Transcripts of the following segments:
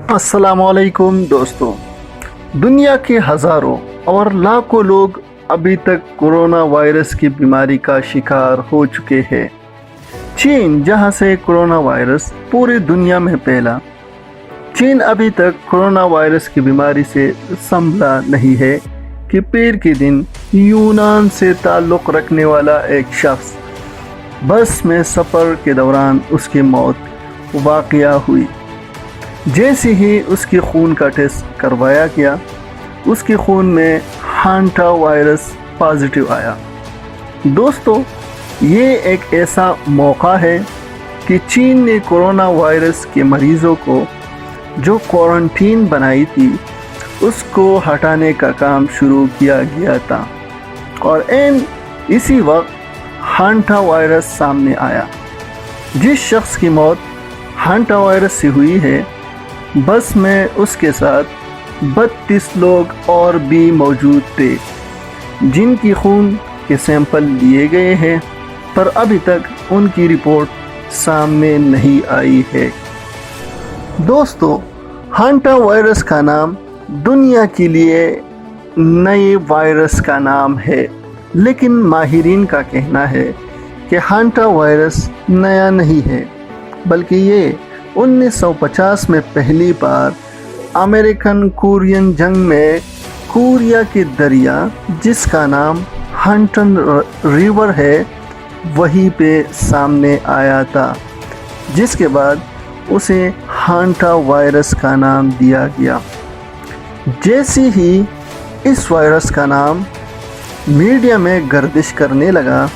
अस्सलामुअलैकुम दोस्तों। दुनिया के हज़ारों और लाखों लोग अभी तक कोरोना वायरस की बीमारी का शिकार हो चुके हैं। चीन, जहां से कोरोना वायरस पूरी दुनिया में फैला, चीन अभी तक कोरोना वायरस की बीमारी से संभला नहीं है कि पीर के दिन यूनान से ताल्लुक़ रखने वाला एक शख्स बस में सफ़र के दौरान उसकी मौत वाक़या हुई। जैसे ही उसके खून का टेस्ट करवाया गया, उसके खून में हांटा वायरस पॉजिटिव आया। दोस्तों, ये एक ऐसा मौका है कि चीन ने कोरोना वायरस के मरीज़ों को जो क्वारंटीन बनाई थी, उसको हटाने का काम शुरू किया गया था और इसी वक्त हांटा वायरस सामने आया। जिस शख्स की मौत हांटा वायरस से हुई है, बस में उसके साथ 32 लोग और भी मौजूद थे, जिनकी खून के सैंपल लिए गए हैं, पर अभी तक उनकी रिपोर्ट सामने नहीं आई है। दोस्तों, हांटा वायरस का नाम दुनिया के लिए नए वायरस का नाम है, लेकिन माहिरीन का कहना है कि हांटा वायरस नया नहीं है, बल्कि ये 1950 में पहली बार अमेरिकन कोरियन जंग में कोरिया के दरिया, जिसका नाम हंटन रिवर है, वहीं पे सामने आया था, जिसके बाद उसे हांटा वायरस का नाम दिया गया। जैसे ही इस वायरस का नाम मीडिया में गर्दिश करने लगा,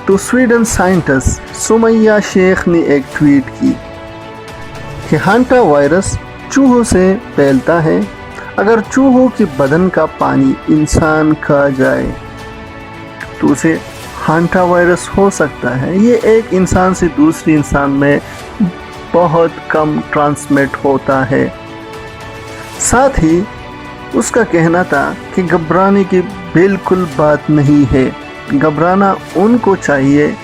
तो स्वीडन साइंटिस्ट सुमैया शेख ने एक ट्वीट की कि हांटा वायरस चूहों से फैलता है। अगर चूहों के बदन का पानी इंसान खा जाए तो उसे हांटा वायरस हो सकता है। ये एक इंसान से दूसरे इंसान में बहुत कम ट्रांसमिट होता है। साथ ही उसका कहना था कि घबराने की बिल्कुल बात नहीं है। घबराना उनको चाहिए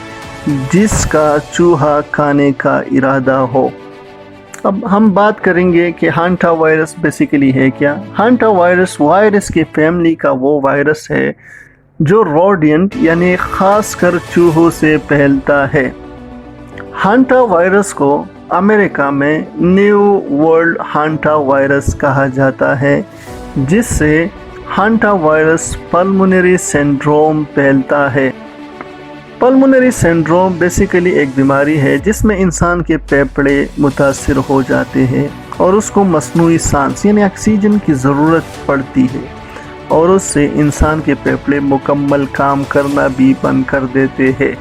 जिसका चूहा खाने का इरादा हो। अब हम बात करेंगे कि हांटा वायरस बेसिकली है क्या। हांटा वायरस की फैमिली का वो वायरस है जो रोडिएंट यानी खासकर चूहों से फैलता है। हांटा वायरस को अमेरिका में न्यू वर्ल्ड हांटा वायरस कहा जाता है, जिससे हांटा वायरस पल्मोनरी सिंड्रोम फैलता है। पल्मोनरी सिंड्रोम बेसिकली एक बीमारी है जिसमें इंसान के फेफड़े मुतासिर हो जाते हैं और उसको मसनूई सांस यानी ऑक्सीजन की ज़रूरत पड़ती है, और उससे इंसान के फेफड़े मुकम्मल काम करना भी बंद कर देते हैं।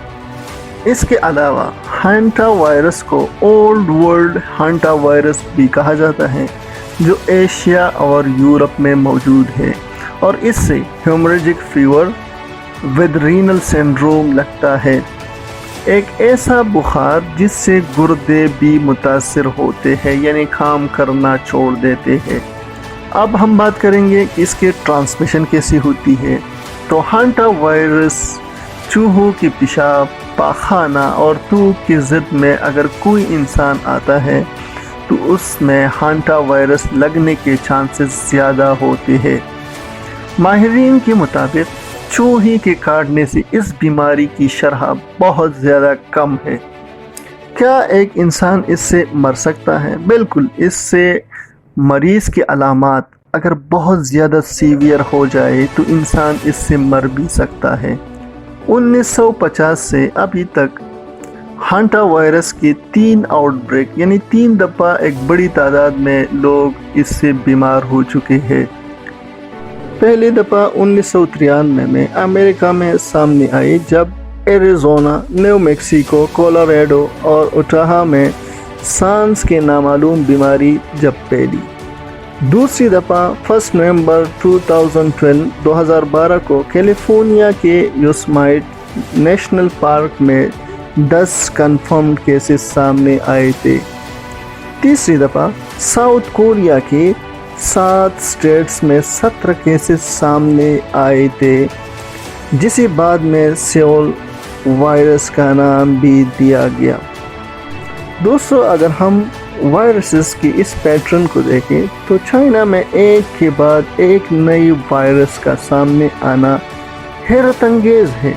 इसके अलावा हांटा वायरस को ओल्ड वर्ल्ड हांटा वायरस भी कहा जाता है, जो एशिया और यूरोप में मौजूद है, और इससे haemorrhagic fever with renal syndrome लगता है, एक ऐसा बुखार जिससे गुर्दे भी मुतासिर होते हैं यानी काम करना छोड़ देते हैं। अब हम बात करेंगे कि इसके ट्रांसमिशन कैसी होती है। तो हांटा वायरस चूहों की पेशाब, पाखाना और थूक की ज़िद में अगर कोई इंसान आता है तो उसमें हांटा वायरस लगने के चांसेस ज़्यादा होते हैं। माहिरीन के मुताबिक चूहे के काटने से इस बीमारी की शरह बहुत ज़्यादा कम है। क्या एक इंसान इससे मर सकता है? बिल्कुल। इससे मरीज़ की अलामात अगर बहुत ज़्यादा सीवियर हो जाए तो इंसान इससे मर भी सकता है। 1950 से अभी तक हांटा वायरस के 3 आउटब्रेक यानी 3 दफ़ा एक बड़ी तादाद में लोग इससे बीमार हो चुके हैं। पहली दफ़ा 1993 में अमेरिका में सामने आई, जब एरिज़ोना, न्यू मैक्सिको, कोलोराडो और उटाहा में सांस के नामालूम बीमारी जब फैली। दूसरी दफ़ा 1 नवंबर 2012 को कैलिफोर्निया के योसेमाइट नेशनल पार्क में 10 कन्फर्म्ड केसेस सामने आए थे। तीसरी दफ़ा साउथ कोरिया के 7 स्टेट्स में 17 केसेस सामने आए थे, जिसे बाद में सेओल वायरस का नाम भी दिया गया। दोस्तों, अगर हम وائرسز کی اس پیٹرن کو دیکھیں تو چائنا میں ایک کے بعد ایک نئی وائرس کا سامنے آنا حیرت انگیز ہے۔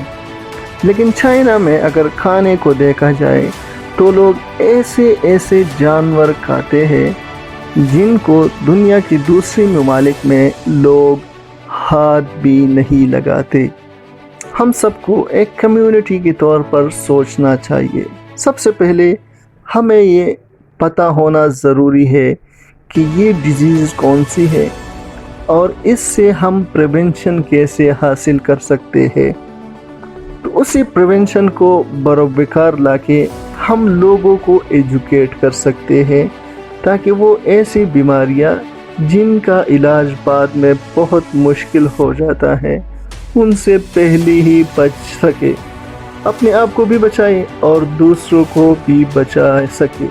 لیکن چائنا میں اگر کھانے کو دیکھا جائے تو لوگ ایسے جانور کھاتے ہیں جن کو دنیا کی دوسری ممالک میں لوگ ہاتھ بھی نہیں لگاتے۔ ہم سب کو ایک کمیونٹی کے طور پر سوچنا چاہیے۔ سب سے پہلے ہمیں یہ پتہ ہونا ضروری ہے کہ یہ ڈیزیز کون سی ہے اور اس سے ہم پریونشن کیسے حاصل کر سکتے ہیں۔ تو اسی پریونشن کو بروکار لا کے ہم لوگوں کو ایجوکیٹ کر سکتے ہیں تاکہ وہ ایسی بیماریاں جن کا علاج بعد میں بہت مشکل ہو جاتا ہے ان سے پہلے ہی بچ سکے، اپنے آپ کو بھی بچائے اور دوسروں کو بھی بچا سکے۔